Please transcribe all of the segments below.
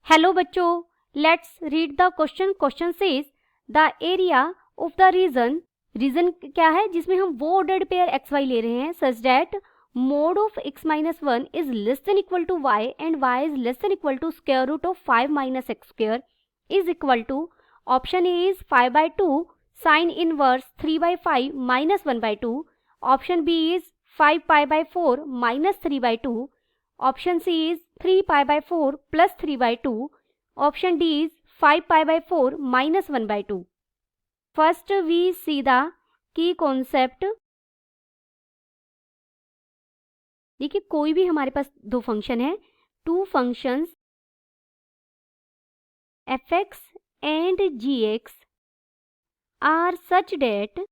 Hello बच्चों, let's read the question. Question says the area of the region. Region क्या है जिसमें हम वो ऑर्डर्ड पेयर एक्स वाई ले रहे हैं such that mod of x minus 1 is less than equal to y and y is less than equal to square root of 5 minus x square is equal to option A is 5/2 sine inverse 3/5 minus 1/2, option B is 5π/4 minus 3/2, option C is 3π/4 plus 3/2, option D is 5π/4 minus 1/2। First we see the key concept. देखिए कोई भी हमारे पास दो function है, two functions fx and gx are such that,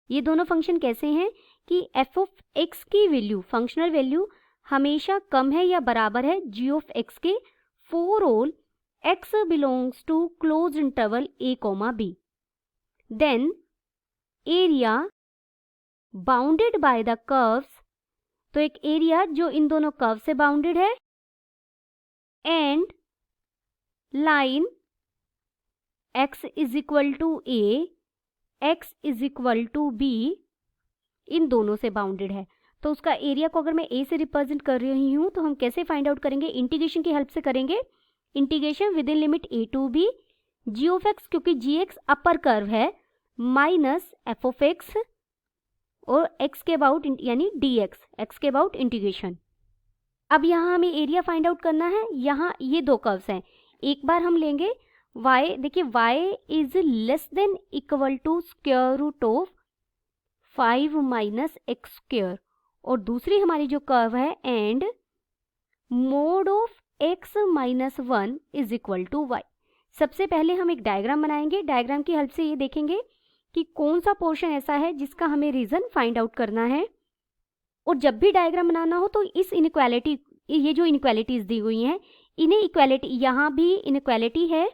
ये दोनों function कैसे हैं कि f ऑफ x की वैल्यू, फंक्शनल वैल्यू हमेशा कम है या बराबर है g ऑफ x के for all x belongs to close interval a, b। Then area bounded by the curves, तो एक एरिया जो इन दोनों कर्व से बाउंडेड है, and line x is equal to a, x is equal to b, इन दोनों से बाउंडेड है। तो उसका एरिया को अगर मैं a से रिप्रेजेंट कर रही हूं तो हम कैसे फाइंड आउट करेंगे? इंटीग्रेशन की हेल्प से करेंगे। इंटीग्रेशन विद इन लिमिट a to b g of x, क्योंकि gx अपर कर्व है, माइनस f ऑफ x और x के अबाउट यानी dx, x के अबाउट इंटीग्रेशन। अब यहाँ हमें एरिया फाइंड आउट करना है। यहाँ ये दो कर्व्स हैं, एक बार हम लेंगे y, देखिए y is less than equal to square root of 5 minus x square, और दूसरी हमारी जो कर्व है and mod of x minus 1 is equal to y। सबसे पहले हम एक डायग्राम बनाएंगे। डायग्राम की हेल्प से ये देखेंगे कि कौन सा पोर्शन ऐसा है जिसका हमें रीजन फाइंड आउट करना है। और जब भी डायग्राम बनाना हो तो इस इनइक्वालिटी, ये जो इनइक्वालिटीज दी हुई हैं, इन्हें इक्वालिटी, यहाँ भी इनइक्वालिटी है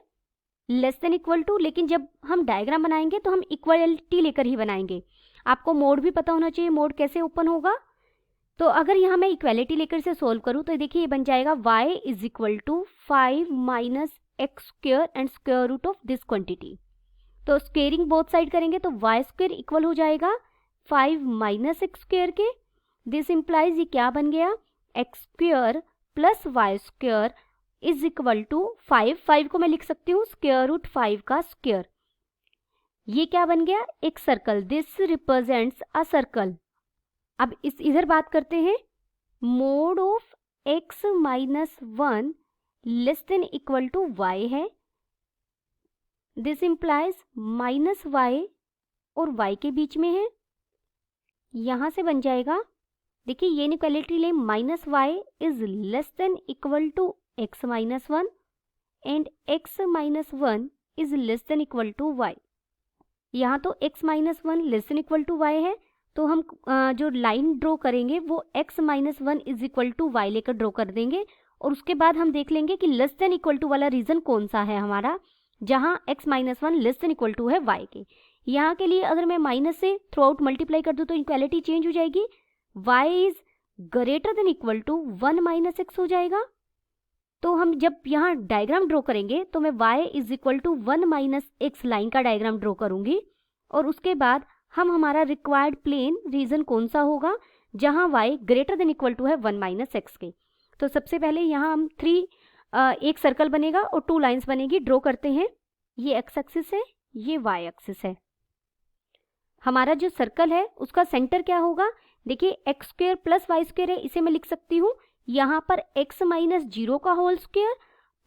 लेस देन इक्वल टू, लेकिन जब हम डायग्राम बनाएंगे तो हम इक्वालिटी लेकर ही बनाएंगे। आपको मोड भी पता होना चाहिए, मोड कैसे ओपन होगा। तो अगर यहाँ मैं इक्वालिटी लेकर से सोल्व करूँ तो देखिए ये बन जाएगा y is equal to 5 minus x square and square root of this quantity. तो स्क्वेयरिंग बोथ साइड करेंगे तो y स्क्वायर इक्वल हो जाएगा 5 माइनस एक्स स्क्वायर के। दिस इंप्लाइज ये क्या बन गया, x square plus y square is equal to 5 को मैं लिख सकती हूँ स्क्वायर रूट 5 का स्क्वायर। ये क्या बन गया, एक circle. This represents a circle. अब इस इधर बात करते हैं, mod of x minus 1 less than equal to y है। दिस इंप्लाइज माइनस y और y के बीच में है। यहां से बन जाएगा, देखिए ये इनइक्वालिटी ले, minus y is less than equal to x minus 1 and x minus 1 is less than equal to y। यहाँ तो x minus 1 less than equal to y है, तो हम जो लाइन ड्रॉ करेंगे वो x minus 1 is equal to y लेकर draw कर देंगे। और उसके बाद हम देख लेंगे कि लेस देन इक्वल टू वाला रीजन कौन सा है हमारा, जहाँ x minus 1 less than equal to है y के। यहाँ के लिए अगर मैं माइनस से थ्रू आउट मल्टीप्लाई कर दूँ तो इक्वालिटी चेंज हो जाएगी, y is greater than equal to 1 minus x हो जाएगा। तो हम जब यहाँ डायग्राम ड्रॉ करेंगे तो मैं y is equal to 1 minus x line का डायग्राम ड्रॉ करूंगी, और उसके बाद हम हमारा रिक्वायर्ड प्लेन रीजन कौन सा होगा जहाँ y greater than equal to है 1 माइनस एक्स के। तो सबसे पहले यहाँ हम एक सर्कल बनेगा और 2 लाइंस बनेगी, ड्रॉ करते हैं। ये एक्स एक्सिस है, ये वाई एक्सिस है। हमारा जो सर्कल है उसका सेंटर क्या होगा, देखिए x square plus y square है, इसे मैं लिख सकती हूँ यहाँ पर x माइनस 0 का whole square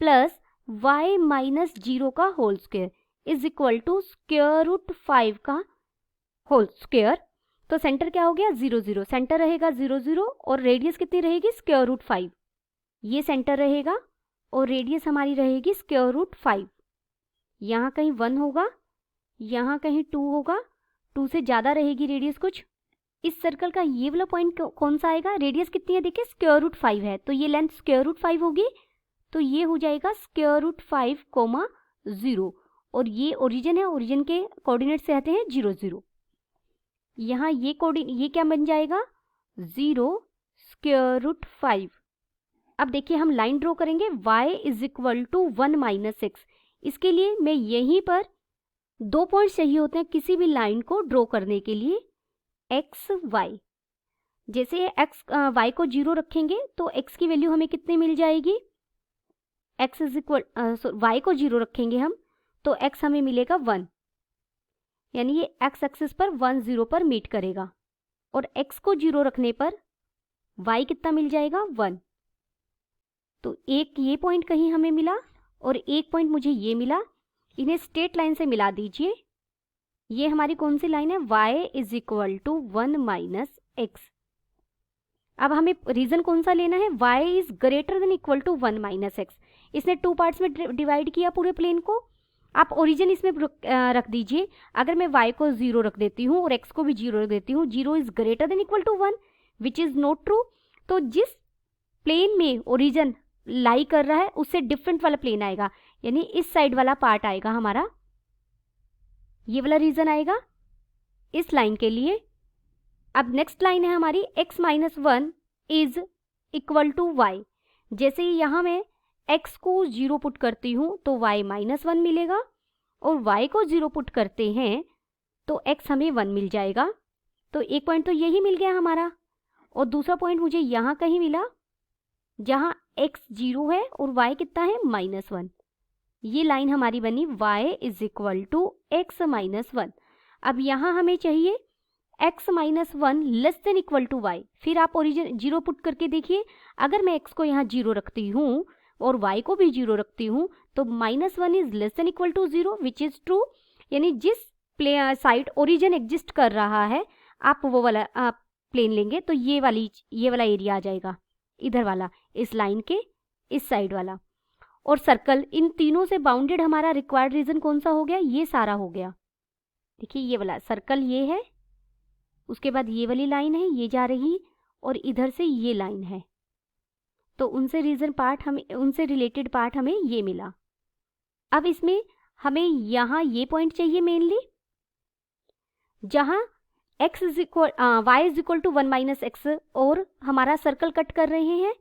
plus y minus 0 का whole square is equal to square root 5 का होल स्क्वायर। तो सेंटर क्या हो गया, 0 0, सेंटर रहेगा 0 0 और रेडियस कितनी रहेगी, स्क्वायर रूट 5। ये सेंटर रहेगा और रेडियस हमारी रहेगी स्क्वायर रूट 5। यहाँ कहीं 1 होगा, यहाँ कहीं 2 होगा, 2 से ज़्यादा रहेगी रेडियस कुछ। इस सर्कल का ये वाला पॉइंट कौन सा आएगा, रेडियस कितनी है, देखिए स्क्वायर रूट 5 है, तो ये लेंथ स्क्वायर रूट 5 होगी, तो ये हो जाएगा स्क्वायर रूट 5 कोमा 0, और ये ओरिजिन है, ओरिजिन के कोऑर्डिनेट से आते हैं 0 0। यहाँ ये क्या बन जाएगा, 0 स्क्वायर रूट 5। अब देखिए हम लाइन ड्रॉ करेंगे y is equal to 1 minus x. इसके लिए मैं यहीं पर 2 पॉइंट चाहिए होते हैं किसी भी लाइन को ड्रॉ करने के लिए, x y। जैसे x y को 0 रखेंगे तो x की वैल्यू हमें कितनी मिल जाएगी, x इज इक्वल y को 0 रखेंगे हम तो x हमें मिलेगा 1, यानी ये x एक्सिस पर 1 0 पर मीट करेगा। और x को 0 रखने पर y कितना मिल जाएगा, 1। तो एक ये पॉइंट कहीं हमें मिला और एक पॉइंट मुझे ये मिला, इन्हें स्ट्रेट लाइन से मिला दीजिए। ये हमारी कौन सी लाइन है, y is equal to 1 minus x. अब हमें रीजन कौन सा लेना है, y is greater than equal to 1 minus x. इसने 2 पार्ट्स में डिवाइड किया पूरे प्लेन को। आप ओरिजिन इसमें रख दीजिए। अगर मैं y को 0 रख देती हूँ और x को भी 0 रख देती हूँ, 0 is greater than equal to 1 which is not true. तो जिस प्लेन में ओरिजिन लाई कर रहा है उससे डिफरेंट वाला प्लेन आएगा, यानी इस साइड वाला पार्ट आएगा हमारा, ये वाला रीजन आएगा इस लाइन के लिए। अब नेक्स्ट लाइन है हमारी x minus 1 is equal to y। जैसे ही यहाँ मैं x को 0 पुट करती हूँ तो y माइनस 1 मिलेगा, और y को 0 पुट करते हैं तो x हमें 1 मिल जाएगा। तो एक पॉइंट तो यही मिल गया हमारा, और दूसरा पॉइंट मुझे यहाँ कहीं मिला जहाँ x 0 है और y कितना है, माइनस 1। ये लाइन हमारी बनी y is equal to x minus 1। अब यहाँ हमें चाहिए x minus 1 less than equal to y। फिर आप ओरिजिन 0 पुट करके देखिए, अगर मैं x को यहाँ 0 रखती हूँ और y को भी 0 रखती हूँ तो minus 1 is less than equal to 0 which is true. यानी जिस साइड ओरिजिन एग्जिस्ट कर रहा है आप वो वाला प्लेन लेंगे तो ये वाला एरिया आ जाएगा, इधर वाला, इस लाइन के इस साइड वाला। और सर्कल, इन तीनों से बाउंडेड हमारा रिक्वायर्ड रीजन कौन सा हो गया, ये सारा हो गया। देखिए ये वाला सर्कल ये है, उसके बाद ये वाली लाइन है ये जा रही, और इधर से ये लाइन है। तो उनसे रिलेटेड पार्ट हमें ये मिला। अब इसमें हमें यहाँ ये पॉइंट चाहिए मेनली, जहाँ y is equal to 1 minus x और हमारा सर्कल कट कर रहे हैं।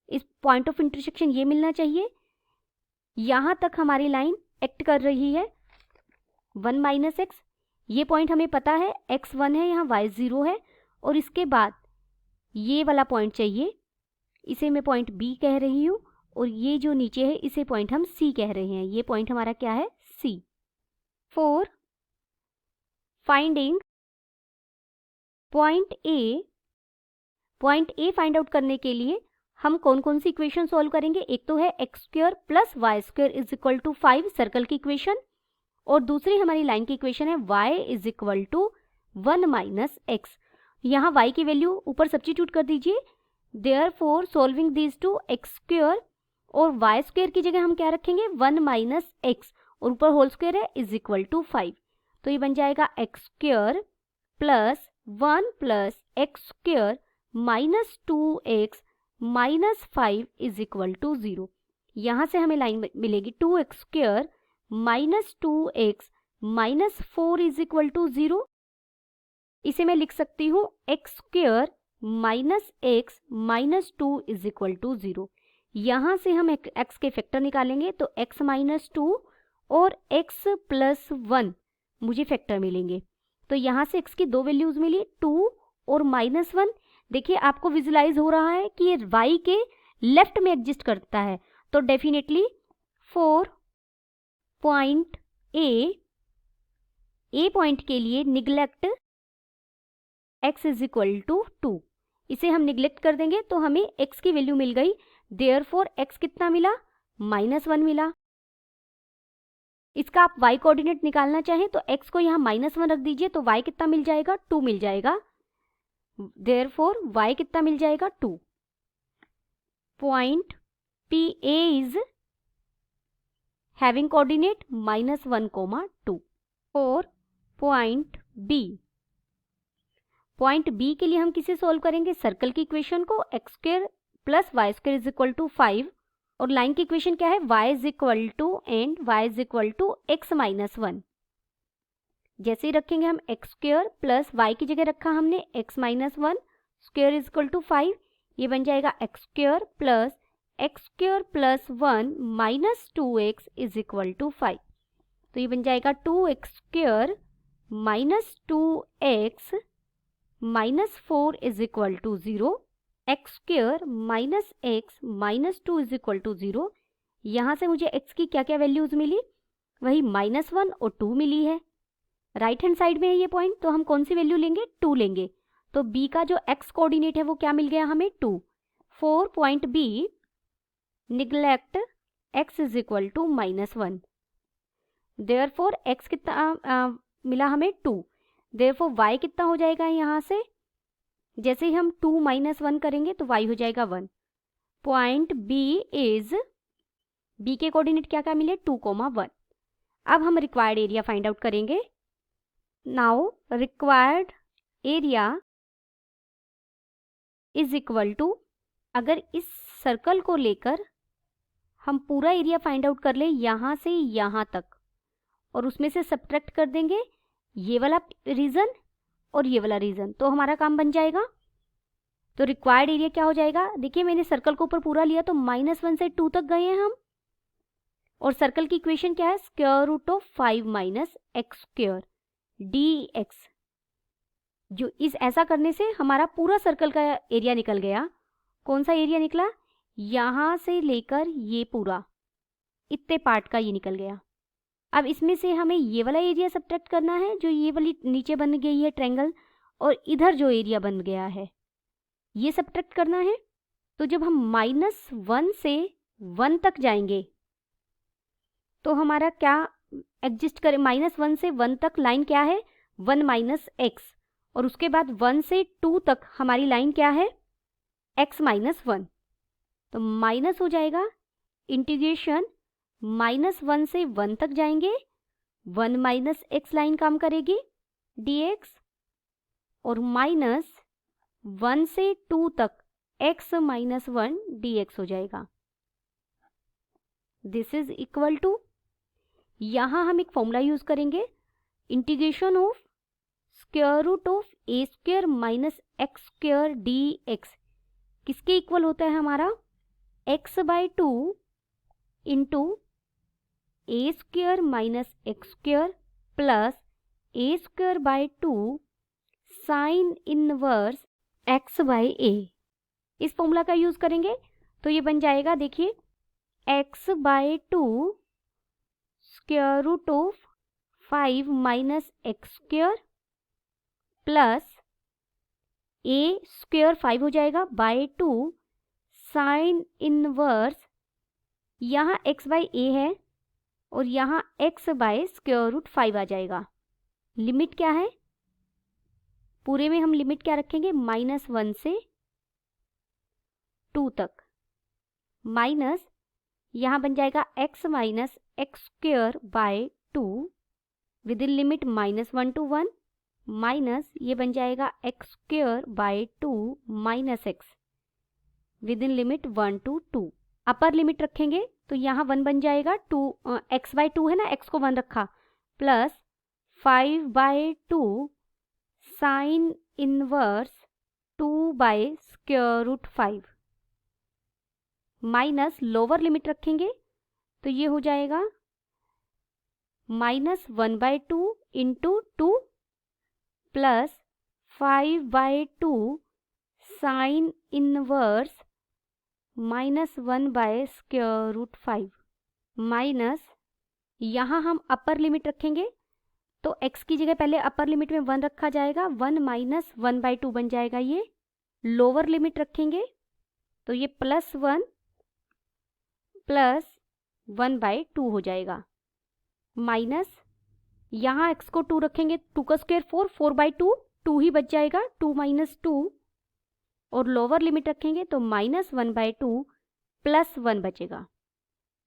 इस पॉइंट ऑफ इंटरसेक्शन ये मिलना चाहिए। यहाँ तक हमारी लाइन एक्ट कर रही है 1 माइनस एक्स। ये पॉइंट हमें पता है x 1 है, यहाँ y 0 है, और इसके बाद ये वाला पॉइंट चाहिए, इसे मैं पॉइंट B कह रही हूँ, और ये जो नीचे है इसे पॉइंट हम C कह रहे हैं। ये पॉइंट हमारा क्या है, C। For finding point A find out करने के लिए हम कौन कौन सी इक्वेशन सॉल्व करेंगे। एक तो है x square plus y square is equal to 5 circle की इक्वेशन, और दूसरी हमारी लाइन की इक्वेशन है y is equal to 1 minus x. यहाँ y की वैल्यू ऊपर सब्स्टिट्यूट कर दीजिए। Therefore solving these two x square और y स्क्वायर की जगह हम क्या रखेंगे, 1 माइनस एक्स, और ऊपर होल स्क्वायर है इज इक्वल टू 5। तो ये बन जाएगा x square plus 1 plus x square minus 2x minus 5 is equal to 0। यहाँ से हमें लाइन मिलेगी 2x square minus 2x minus 4 is equal to 0। इसे मैं लिख सकती हूँ x square minus x minus 2 is equal to 0। यहाँ से हम x के फैक्टर निकालेंगे तो x माइनस 2 और x प्लस 1 मुझे फैक्टर मिलेंगे। तो यहाँ से x की दो वैल्यूज मिली, 2 और माइनस 1। देखिए आपको विजुलाइज हो रहा है कि ये y के लेफ्ट में एग्जिस्ट करता है। तो definitely for point A point के लिए neglect x is equal to 2। इसे हम निगलेक्ट कर देंगे तो हमें x की वैल्यू मिल गई। देयरफॉर x कितना मिला, माइनस 1 मिला। इसका आप y कोऑर्डिनेट निकालना चाहें तो x को यहाँ माइनस 1 रख दीजिए तो y कितना मिल जाएगा, 2 मिल जाएगा। देयरफॉर y कितना मिल जाएगा, 2। Point PA is having coordinate minus 1, 2। और पॉइंट B के लिए हम किसे सॉल्व करेंगे, सर्कल की इक्वेशन को, x square plus y square is equal to 5, और लाइन की इक्वेशन क्या है, y is equal to and y is equal to x minus 1। जैसे ही रखेंगे हम x स्क्वायर प्लस y की जगह रखा हमने x minus 1 square is equal to 5। ये बन जाएगा x square plus 1 minus 2x is equal to 5। तो ये बन जाएगा 2x square minus 2x minus 4 is equal to 0। X square minus x minus 2 is equal to 0। यहाँ से मुझे x की क्या क्या वैल्यूज़ मिली, वही -1 और 2 मिली है। राइट हैंड साइड में है ये पॉइंट, तो हम कौन सी वैल्यू लेंगे, 2 लेंगे। तो b का जो x कोऑर्डिनेट है वो क्या मिल गया हमें, 2। 4 point b neglect x is equal to -1। Therefore x कितना मिला हमें, 2। देयरफॉर y कितना हो जाएगा यहाँ से, जैसे ही हम 2 - 1 करेंगे तो y हो जाएगा 1। पॉइंट b इज, b के कोऑर्डिनेट क्या क्या मिले, 2, 1। अब हम रिक्वायर्ड एरिया फाइंड आउट करेंगे। Now required area is equal to, अगर इस सर्कल को लेकर हम पूरा एरिया फाइंड आउट कर ले यहाँ से यहाँ तक, और उसमें से सब्ट्रैक्ट कर देंगे ये वाला रीजन और ये वाला रीजन, तो हमारा काम बन जाएगा। तो रिक्वायर्ड एरिया क्या हो जाएगा, देखिए मैंने सर्कल को ऊपर पूरा लिया तो -1 से 2 तक गए हैं हम, और सर्कल की इक्वेशन क्या है, square root of 5 minus x square dx। जो इस ऐसा करने से हमारा पूरा सर्कल का एरिया निकल गया। कौन सा एरिया निकला, यहाँ से लेकर ये पूरा इतने पार्ट का ये निकल गया। अब इसमें से हमें ये वाला एरिया सब्ट्रैक्ट करना है, जो ये वाली नीचे बन गई है ट्रायंगल, और इधर जो एरिया बन गया है ये सब्ट्रैक्ट करना है। तो जब हम -1 से 1 तक जाएंगे तो हमारा क्या एग्जिस्ट करे, -1 से 1 तक लाइन क्या है, 1 माइनस एक्स, और उसके बाद 1 से 2 तक हमारी लाइन क्या है, x माइनस 1। तो माइनस हो जाएगा, इंटीग्रेशन -1 से 1 तक जाएंगे, 1 माइनस एक्स लाइन काम करेगी dx, और -1 से 2 तक x माइनस 1 dx हो जाएगा। दिस इज इक्वल टू, यहाँ हम एक फॉर्मूला यूज करेंगे, integration of square root of a square minus x square dx किसके इक्वल होता है हमारा, x/2 into a square minus x square plus a square by 2 sine inverse x/a। इस formula का यूज करेंगे तो ये बन जाएगा, देखिए x/2 square root of 5 minus x square plus a square 5 हो जाएगा बाय 2 साइन इनवर्स, यहाँ x/a है और यहाँ x बाय स्क्वायर रूट 5 आ जाएगा। लिमिट क्या है, पूरे में हम लिमिट क्या रखेंगे, -1 से 2 तक, माइनस यहाँ बन जाएगा x minus x square by 2 with इन लिमिट -1 to 1, माइनस ये बन जाएगा x square by 2 minus x with इन लिमिट 1 to 2। अपर लिमिट रखेंगे तो यहाँ 1 बन जाएगा, 2 x/2 है ना, x को 1 रखा, plus 5/2 sine inverse 2 by square root 5, minus lower limit रखेंगे तो ये हो जाएगा -1/2 into 2 plus 5/2 sine inverse -1 by square root 5, minus यहाँ हम अपर लिमिट रखेंगे तो x की जगह पहले अपर लिमिट में 1 रखा जाएगा, 1 माइनस 1/2 बन जाएगा ये। लोअर लिमिट रखेंगे तो ये +1 प्लस 1/2 हो जाएगा, माइनस यहाँ x को 2 रखेंगे, 2 का स्क्वायर 4, 4/2, 2 ही बच जाएगा, 2 माइनस 2, और लोअर लिमिट रखेंगे तो -1/2 प्लस 1 बचेगा।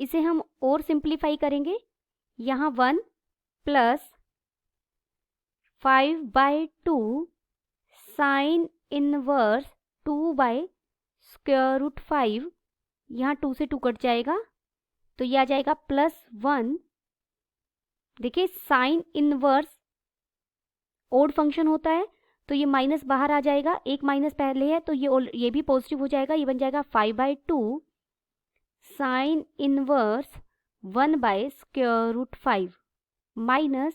इसे हम और सिंप्लीफाई करेंगे, यहाँ 1 plus 5/2 sine inverse 2 by square root 5, यहाँ 2 से 2 कट जाएगा तो ये आ जाएगा +1। देखिए साइन इनवर्स ओड फंक्शन होता है तो ये माइनस बाहर आ जाएगा, एक माइनस पहले है तो ये भी पॉजिटिव हो जाएगा, ये बन जाएगा 5/2 साइन इनवर्स 1/√5 माइनस,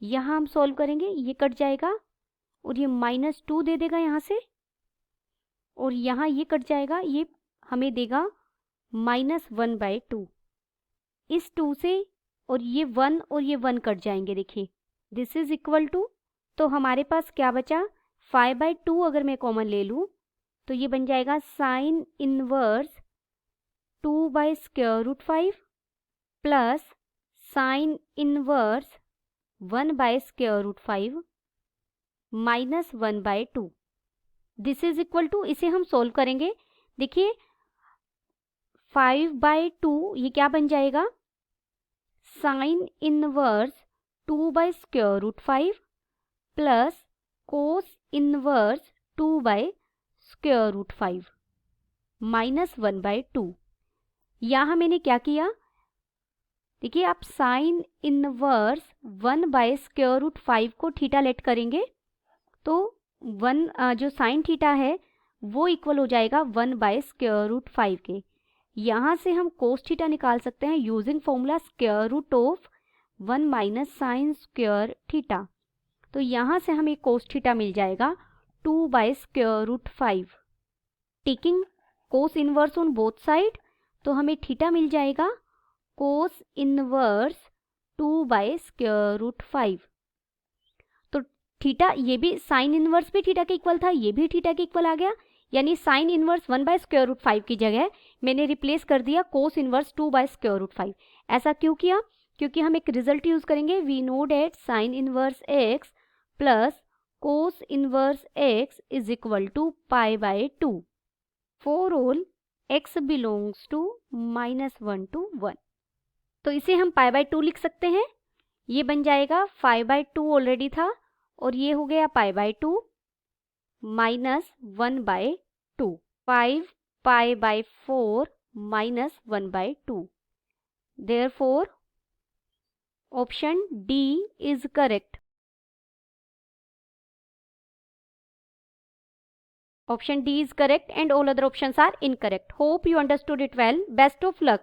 यहाँ हम सॉल्व करेंगे, ये कट जाएगा और ये -2 दे देगा यहाँ से, और यहाँ ये कट जाएगा, ये हमें देगा -1/2। इस 2 से और ये 1 कट जाएंगे, देखिए दिस इज इक्वल टू, तो हमारे पास क्या बचा, 5/2 अगर मैं कॉमन ले लूँ तो ये बन जाएगा sine inverse 2/√5 plus sine inverse 1/√5 minus 1/2। This is equal to, इसे हम सोल्व करेंगे, देखिए 5/2 ये क्या बन जाएगा, sine inverse 2/√5 plus cos inverse 2/√5 minus 1/2। यहाँ मैंने क्या किया, देखिए आप साइन इनवर्स 1/√5 को थीटा लेट करेंगे तो 1 जो साइन थीटा है वो इक्वल हो जाएगा 1/√5 के। यहाँ से हम कोस थीटा निकाल सकते हैं using formula square root of 1 minus sine square theta. तो यहाँ से हमें कोस थीटा मिल जाएगा 2/√5। Taking cos inverse on both side, तो हमें थीटा मिल जाएगा कोस इनवर्स 2/√5। तो थीटा, ये भी साइन इनवर्स भी थीटा के इक्वल था, ये भी थीटा के इक्वल आ गया, यानी साइन इनवर्स 1/√5 की जगह मैंने रिप्लेस कर दिया कोस इनवर्स 2/√5। ऐसा क्यों किया, क्योंकि हम एक रिजल्ट यूज करेंगे, we know that sine inverse x plus cos inverse x is equal to π/2 for all x belongs to -1 to 1। तो इसे हम π/2 लिख सकते हैं, ये बन जाएगा 5/2 ऑलरेडी था और ये हो गया π/2 minus 1/2, 5π/4 minus 1/2। Therefore, option D is correct. Option D is correct and all other options are incorrect. Hope you understood it well. Best of luck.